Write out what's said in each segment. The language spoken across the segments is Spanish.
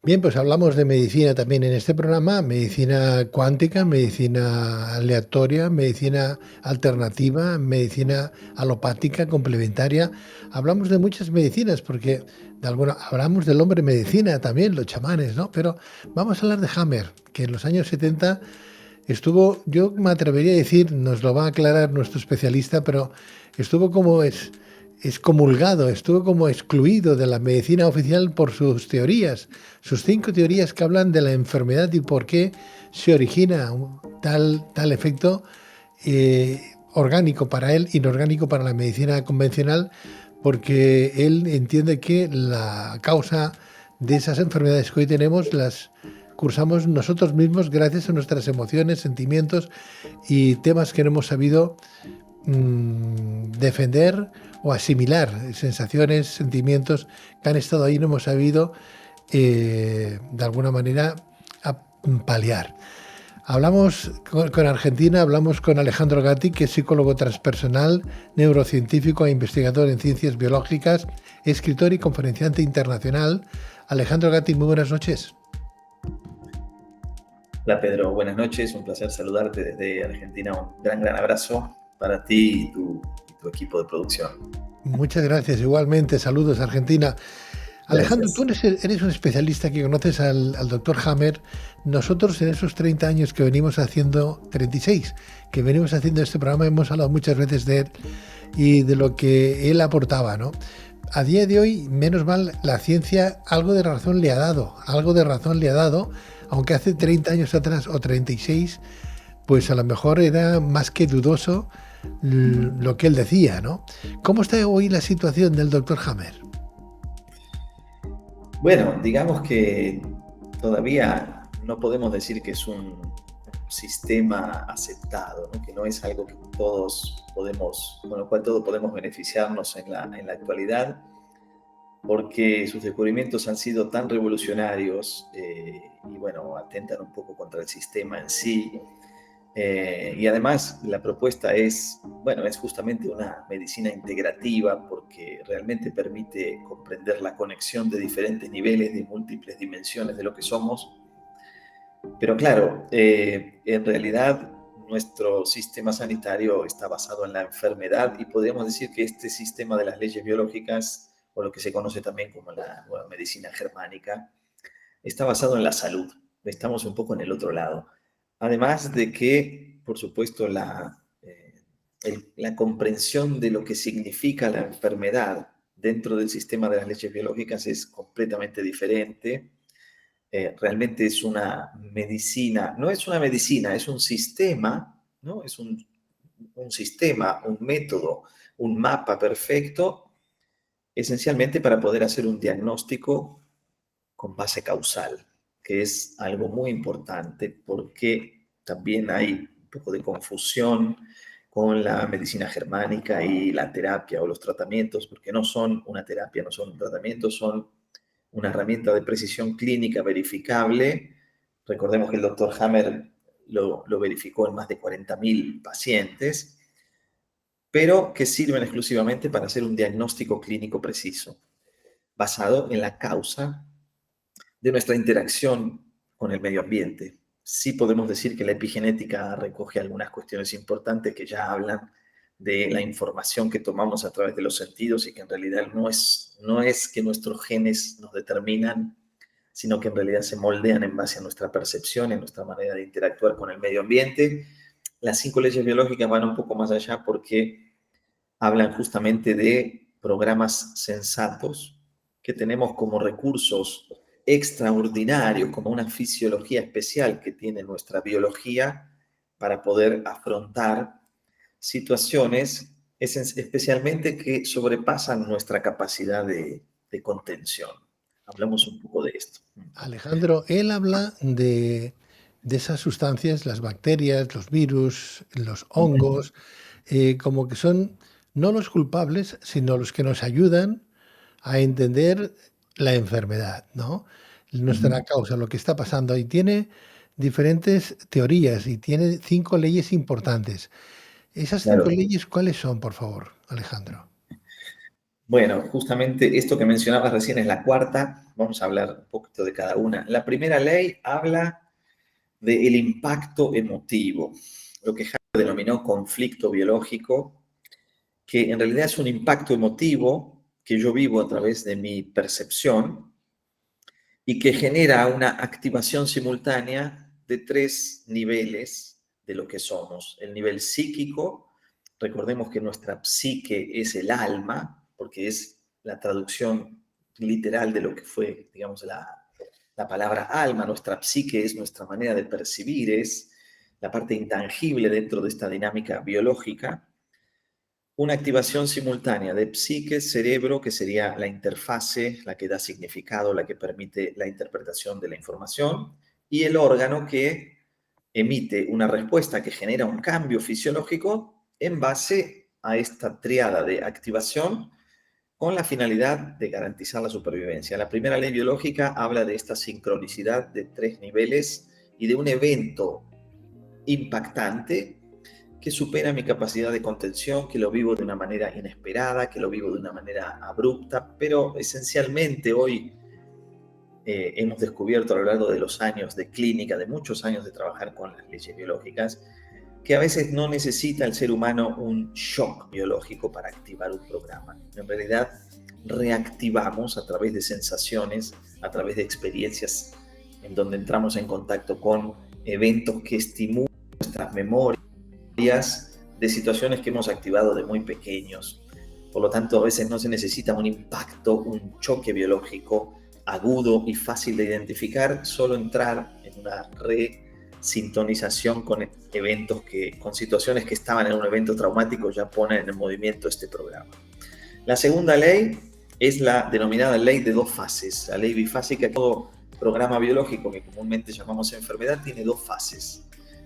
Bien, pues hablamos de medicina también en este programa, medicina cuántica, medicina aleatoria, medicina alternativa, medicina alopática, complementaria. Hablamos de muchas medicinas porque de alguna hablamos del hombre medicina también, los chamanes, ¿no? Pero vamos a hablar de Hammer, que en los años 70 estuvo, yo me atrevería a decir, nos lo va a aclarar nuestro especialista, pero estuvo como excomulgado, estuvo como excluido de la medicina oficial por sus teorías, sus 5 teorías que hablan de la enfermedad y por qué se origina un tal efecto orgánico para él, inorgánico para la medicina convencional, porque él entiende que la causa de esas enfermedades que hoy tenemos las cursamos nosotros mismos gracias a nuestras emociones, sentimientos y temas que no hemos sabido defender o asimilar, sensaciones, sentimientos que han estado ahí y no hemos sabido de alguna manera paliar. Hablamos con Argentina, hablamos con Alejandro Gatti, que es psicólogo transpersonal, neurocientífico e investigador en ciencias biológicas, escritor y conferenciante internacional. Alejandro Gatti, muy buenas noches. Hola Pedro, buenas noches, un placer saludarte desde Argentina, un gran abrazo para ti y tu equipo de producción. Muchas gracias, igualmente, saludos Argentina. Alejandro, tú Gracias. eres un especialista que conoces al doctor Hammer. Nosotros en esos 30 años que venimos haciendo, 36, que venimos haciendo este programa, hemos hablado muchas veces de él y de lo que él aportaba, ¿no? A día de hoy, menos mal, la ciencia algo de razón le ha dado, algo de razón le ha dado, aunque hace 30 años atrás o 36, pues a lo mejor era más que dudoso lo que él decía, ¿no? ¿Cómo está hoy la situación del doctor Hammer? Bueno, digamos que todavía no podemos decir que es un sistema aceptado, ¿no? Que no es algo que todos podemos, con lo cual todos podemos beneficiarnos en la actualidad, porque sus descubrimientos han sido tan revolucionarios y bueno, atentan un poco contra el sistema en sí. Y además la propuesta es, bueno, es justamente una medicina integrativa porque realmente permite comprender la conexión de diferentes niveles, de múltiples dimensiones de lo que somos. Pero claro, en realidad nuestro sistema sanitario está basado en la enfermedad y podríamos decir que este sistema de las leyes biológicas, o lo que se conoce también como la nueva medicina germánica, está basado en la salud. Estamos un poco en el otro lado. Además de que, por supuesto, la comprensión de lo que significa la enfermedad dentro del sistema de las leyes biológicas es completamente diferente. Realmente es una medicina, no es una medicina, es un sistema, ¿no? Es un sistema, un método, un mapa perfecto, esencialmente para poder hacer un diagnóstico con base causal, que es algo muy importante porque también hay un poco de confusión con la medicina germánica y la terapia o los tratamientos, porque no son una terapia, no son un tratamiento, son una herramienta de precisión clínica verificable. Recordemos que el doctor Hammer lo verificó en más de 40.000 pacientes, pero que sirven exclusivamente para hacer un diagnóstico clínico preciso, basado en la causa de nuestra interacción con el medio ambiente. Sí podemos decir que la epigenética recoge algunas cuestiones importantes que ya hablan de la información que tomamos a través de los sentidos y que en realidad no es que nuestros genes nos determinan, sino que en realidad se moldean en base a nuestra percepción, en nuestra manera de interactuar con el medio ambiente. Las 5 leyes biológicas van un poco más allá porque hablan justamente de programas sensatos que tenemos como recursos extraordinarios, como una fisiología especial que tiene nuestra biología para poder afrontar situaciones especialmente que sobrepasan nuestra capacidad de contención. Hablamos un poco de esto. Alejandro, él habla de esas sustancias, las bacterias, los virus, los hongos, como que son no los culpables, sino los que nos ayudan a entender la enfermedad, ¿no? Nuestra causa, lo que está pasando. Y tiene diferentes teorías y tiene 5 leyes importantes. Esas cinco Claro. leyes, ¿cuáles son, por favor, Alejandro? Bueno, justamente esto que mencionabas recién es la cuarta. vamos a hablar un poquito de cada una. La primera ley habla del impacto emotivo, lo que Hammer denominó conflicto biológico, que en realidad es un impacto emotivo que yo vivo a través de mi percepción y que genera una activación simultánea de 3 niveles de lo que somos. El nivel psíquico, recordemos que nuestra psique es el alma, porque es la traducción literal de lo que fue, digamos, la palabra alma. Nuestra psique es nuestra manera de percibir, es la parte intangible dentro de esta dinámica biológica. Una activación simultánea de psique, cerebro, que sería la interfase, la que da significado, la que permite la interpretación de la información, y el órgano que emite una respuesta que genera un cambio fisiológico en base a esta triada de activación con la finalidad de garantizar la supervivencia. La primera ley biológica habla de esta sincronicidad de 3 niveles y de un evento impactante que supera mi capacidad de contención, que lo vivo de una manera inesperada, que lo vivo de una manera abrupta, pero esencialmente hoy hemos descubierto a lo largo de los años de clínica, de muchos años de trabajar con las leyes biológicas, que a veces no necesita el ser humano un shock biológico para activar un programa. En realidad, reactivamos a través de sensaciones, a través de experiencias en donde entramos en contacto con eventos que estimulan nuestras memorias, de situaciones que hemos activado de muy pequeños. Por lo tanto, a veces no se necesita un impacto, un choque biológico agudo y fácil de identificar, solo entrar en una resintonización con eventos con situaciones que estaban en un evento traumático ya ponen en movimiento este programa. La segunda ley es la denominada ley de 2 fases, la ley bifásica. Todo programa biológico que comúnmente llamamos enfermedad tiene 2 fases.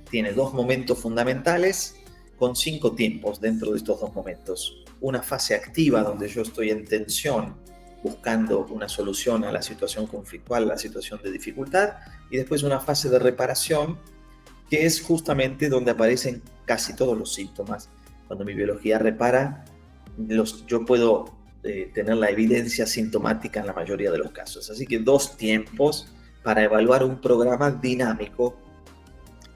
Tiene 2 momentos fundamentales con 5 tiempos dentro de estos 2 momentos. Una fase activa donde yo estoy en tensión buscando una solución a la situación conflictual, a la situación de dificultad, y después una fase de reparación que es justamente donde aparecen casi todos los síntomas. Cuando mi biología repara, yo puedo tener la evidencia sintomática en la mayoría de los casos. Así que 2 tiempos para evaluar un programa dinámico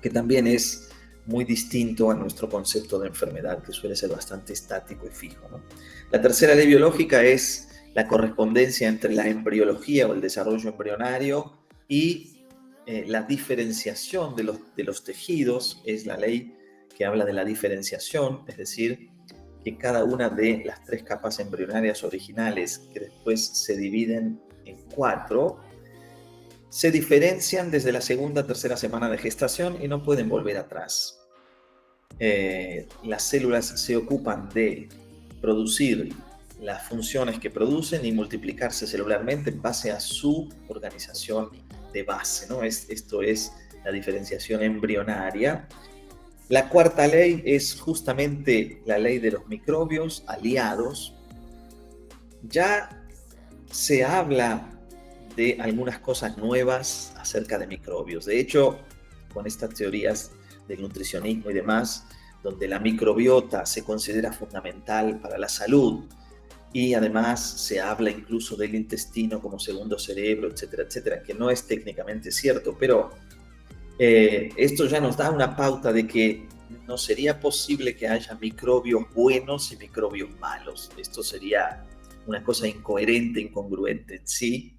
que también es muy distinto a nuestro concepto de enfermedad, que suele ser bastante estático y fijo, ¿no? La tercera ley biológica es la correspondencia entre la embriología o el desarrollo embrionario y la diferenciación de los tejidos. Es la ley que habla de la diferenciación, es decir, que cada una de las 3 capas embrionarias originales, que después se dividen en 4, se diferencian desde la segunda, tercera semana de gestación y no pueden volver atrás. Las células se ocupan de producir las funciones que producen y multiplicarse celularmente en base a su organización de base, ¿no? Esto es la diferenciación embrionaria. La cuarta ley es justamente la ley de los microbios aliados. Ya se habla de algunas cosas nuevas acerca de microbios. De hecho, con estas teorías del nutricionismo y demás, donde la microbiota se considera fundamental para la salud y además se habla incluso del intestino como segundo cerebro, etcétera, etcétera, que no es técnicamente cierto, pero esto ya nos da una pauta de que no sería posible que haya microbios buenos y microbios malos. Esto sería una cosa incoherente, incongruente en sí.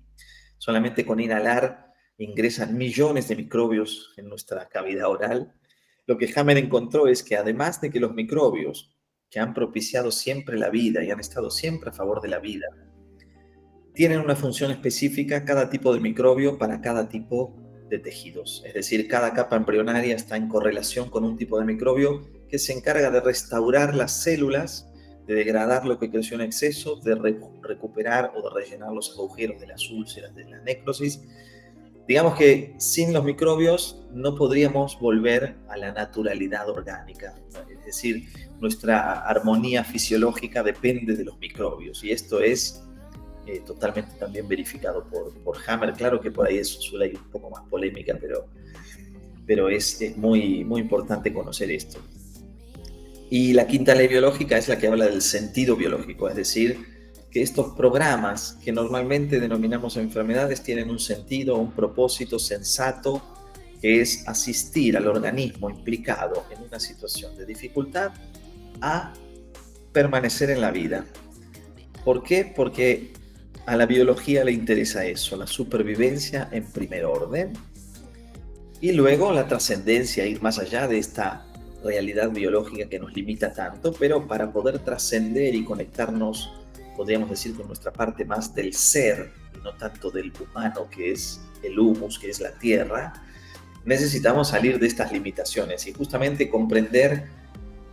Solamente con inhalar ingresan millones de microbios en nuestra cavidad oral. Lo que Hammer encontró es que además de que los microbios que han propiciado siempre la vida y han estado siempre a favor de la vida, tienen una función específica cada tipo de microbio para cada tipo de tejidos. Es decir, cada capa embrionaria está en correlación con un tipo de microbio que se encarga de restaurar las células, de degradar lo que creció en exceso, de recuperar o de rellenar los agujeros de las úlceras, de la necrosis. Digamos que sin los microbios no podríamos volver a la naturalidad orgánica. Es decir, nuestra armonía fisiológica depende de los microbios y esto es totalmente también verificado por Hammer. Claro que por ahí suele ir un poco más polémica, pero es muy, muy importante conocer esto. Y la quinta ley biológica es la que habla del sentido biológico, es decir, que estos programas que normalmente denominamos enfermedades tienen un sentido, un propósito sensato, que es asistir al organismo implicado en una situación de dificultad a permanecer en la vida. ¿Por qué? Porque a la biología le interesa eso, la supervivencia en primer orden, y luego la trascendencia, ir más allá de esta realidad biológica que nos limita tanto, pero para poder trascender y conectarnos, podríamos decir, con nuestra parte más del ser, y no tanto del humano, que es el humus, que es la tierra, necesitamos salir de estas limitaciones y justamente comprender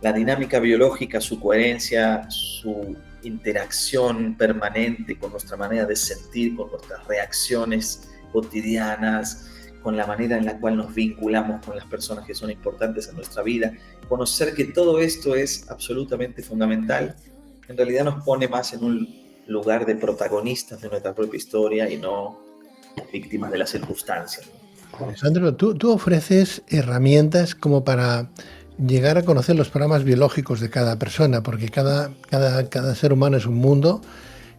la dinámica biológica, su coherencia, su interacción permanente con nuestra manera de sentir, con nuestras reacciones cotidianas, con la manera en la cual nos vinculamos con las personas que son importantes en nuestra vida. Conocer que todo esto es absolutamente fundamental, en realidad nos pone más en un lugar de protagonistas de nuestra propia historia y no víctimas de las circunstancias. Sandro, tú ofreces herramientas como para llegar a conocer los programas biológicos de cada persona, porque cada ser humano es un mundo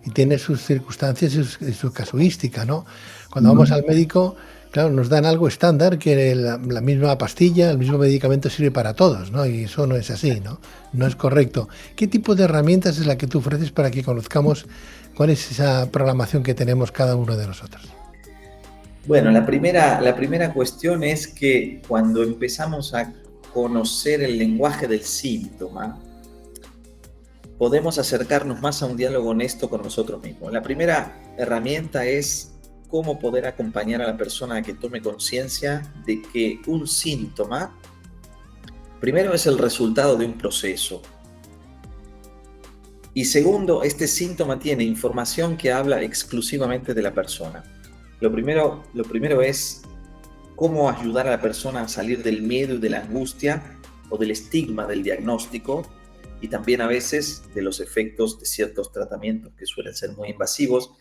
y tiene sus circunstancias y su casuística, ¿no? Cuando vamos al médico, claro, nos dan algo estándar, que la misma pastilla, el mismo medicamento sirve para todos, ¿no? Y eso no es así, ¿no? No es correcto. ¿Qué tipo de herramientas es la que tú ofreces para que conozcamos cuál es esa programación que tenemos cada uno de nosotros? Bueno, la primera cuestión es que cuando empezamos a conocer el lenguaje del síntoma, podemos acercarnos más a un diálogo honesto con nosotros mismos. La primera herramienta es cómo poder acompañar a la persona a que tome conciencia de que un síntoma, primero, es el resultado de un proceso. Y segundo, este síntoma tiene información que habla exclusivamente de la persona. Lo primero es cómo ayudar a la persona a salir del miedo y de la angustia o del estigma del diagnóstico, y también a veces de los efectos de ciertos tratamientos que suelen ser muy invasivos.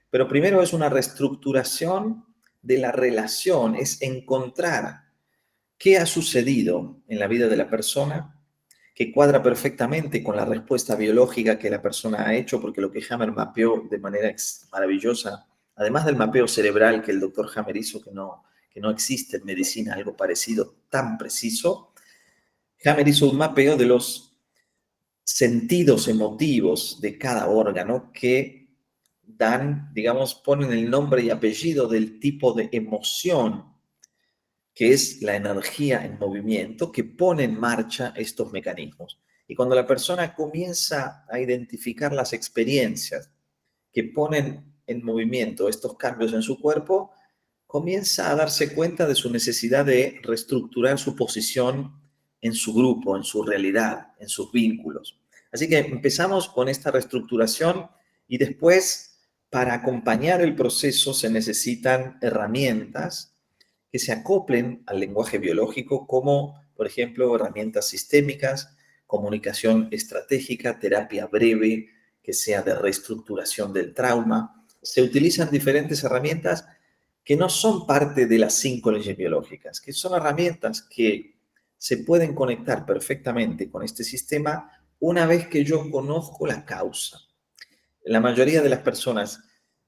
Pero primero es una reestructuración de la relación, es encontrar qué ha sucedido en la vida de la persona que cuadra perfectamente con la respuesta biológica que la persona ha hecho, porque lo que Hammer mapeó de manera maravillosa, además del mapeo cerebral que el doctor Hammer hizo, que no existe en medicina algo parecido tan preciso, Hammer hizo un mapeo de los sentidos emotivos de cada órgano que dan, digamos, ponen el nombre y apellido del tipo de emoción, que es la energía en movimiento, que pone en marcha estos mecanismos. Y cuando la persona comienza a identificar las experiencias que ponen en movimiento estos cambios en su cuerpo, comienza a darse cuenta de su necesidad de reestructurar su posición en su grupo, en su realidad, en sus vínculos. Así que empezamos con esta reestructuración y después, para acompañar el proceso, se necesitan herramientas que se acoplen al lenguaje biológico, como, por ejemplo, herramientas sistémicas, comunicación estratégica, terapia breve, que sea de reestructuración del trauma. Se utilizan diferentes herramientas que no son parte de las 5 leyes biológicas, que son herramientas que se pueden conectar perfectamente con este sistema una vez que yo conozco la causa. La mayoría de las personas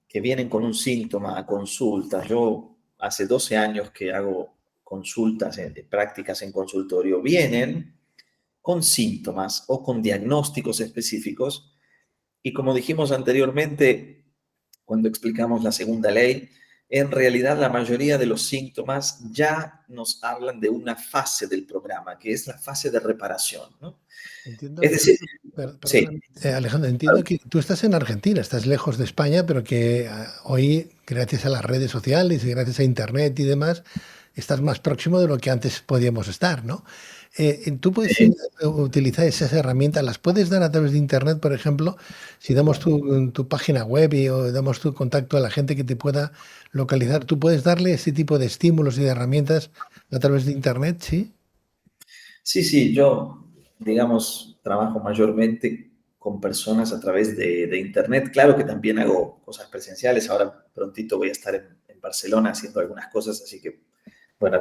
que vienen con un síntoma a consulta, yo hace 12 años que hago consultas, prácticas en consultorio, vienen con síntomas o con diagnósticos específicos, y como dijimos anteriormente, cuando explicamos la segunda ley, en realidad la mayoría de los síntomas ya nos hablan de una fase del programa, que es la fase de reparación, ¿no? Entiendo Es que, decir, sí, perdóname, Alejandro, entiendo que tú estás en Argentina, estás lejos de España, pero que hoy, gracias a las redes sociales y gracias a Internet y demás, estás más próximo de lo que antes podíamos estar, ¿no? Tú puedes utilizar esas herramientas, las puedes dar a través de Internet, por ejemplo, si damos tu página web o damos tu contacto a la gente que te pueda localizar, tú puedes darle ese tipo de estímulos y de herramientas a través de Internet, ¿sí? sí, yo, digamos, trabajo mayormente con personas a través de Internet. Claro que también hago cosas presenciales. Ahora prontito voy a estar en Barcelona haciendo algunas cosas, así que, bueno,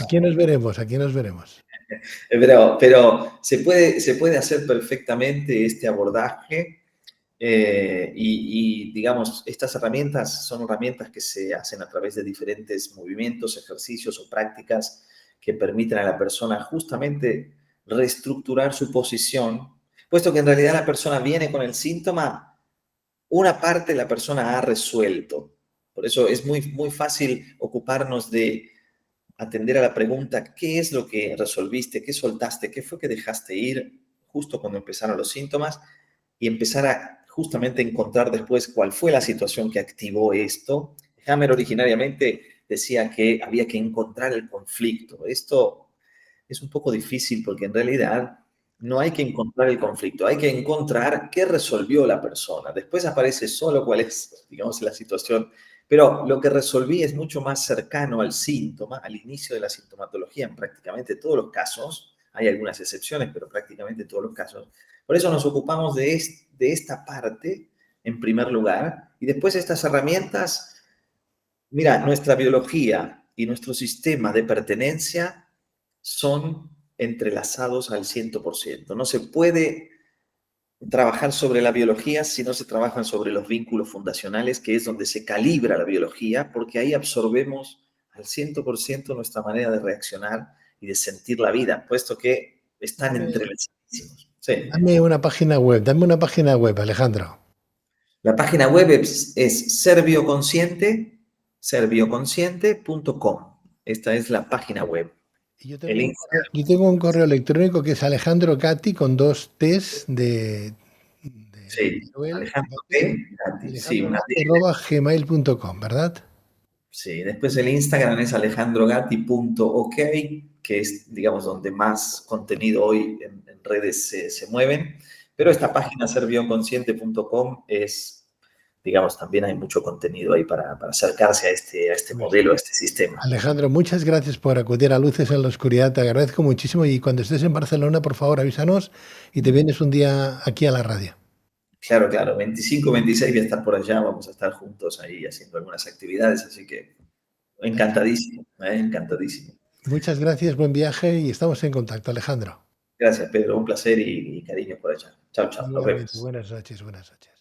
Aquí nos veremos, aquí nos veremos. pero se puede hacer perfectamente este abordaje digamos, estas herramientas son herramientas que se hacen a través de diferentes movimientos, ejercicios o prácticas que permiten a la persona justamente reestructurar su posición, puesto que en realidad la persona viene con el síntoma, una parte la persona ha resuelto. Por eso es muy fácil ocuparnos de atender a la pregunta, ¿qué es lo que resolviste? ¿Qué soltaste? ¿Qué fue que dejaste ir justo cuando empezaron los síntomas? Y empezar a justamente encontrar después cuál fue la situación que activó esto. Hammer originariamente decía que había que encontrar el conflicto. Esto es un poco difícil porque en realidad no hay que encontrar el conflicto, hay que encontrar qué resolvió la persona. Después aparece solo cuál es, digamos, la situación, pero lo que resolví es mucho más cercano al síntoma, al inicio de la sintomatología en prácticamente todos los casos. Hay algunas excepciones, pero prácticamente todos los casos. Por eso nos ocupamos de esta parte en primer lugar y después estas herramientas. Mira, nuestra biología y nuestro sistema de pertenencia son entrelazados al 100%. No se puede trabajar sobre la biología si no se trabajan sobre los vínculos fundacionales, que es donde se calibra la biología, porque ahí absorbemos al 100% nuestra manera de reaccionar y de sentir la vida, puesto que están Dame, entrelazadísimos. Sí. dame una página web, Alejandro. La página web es serbioconsciente.com. Esta es la página web. Y El Instagram, yo tengo un correo electrónico que es Alejandro Gatti con dos T's de sí, Manuel, Alejandro Gatti, P. Gatti, sí, una D. alejandrogatti@gmail.com, ¿verdad? Sí, después el Instagram es alejandrogatti.ok, que es, digamos, donde más contenido hoy en redes se mueven. Pero esta página serbioconsciente.com es, digamos, también hay mucho contenido ahí para acercarse a este Pues, modelo, a este sistema. Alejandro, muchas gracias por acudir a Luces en la Oscuridad. Te agradezco muchísimo y cuando estés en Barcelona, por favor, avísanos y te vienes un día aquí a la radio. Claro, claro, 25, 26 voy a estar por allá, vamos a estar juntos ahí haciendo algunas actividades, así que encantadísimo, encantadísimo. Muchas gracias, buen viaje y estamos en contacto, Alejandro. Gracias, Pedro, un placer y cariño por allá. Chao, chao, nos Igualmente, vemos. buenas noches, buenas noches.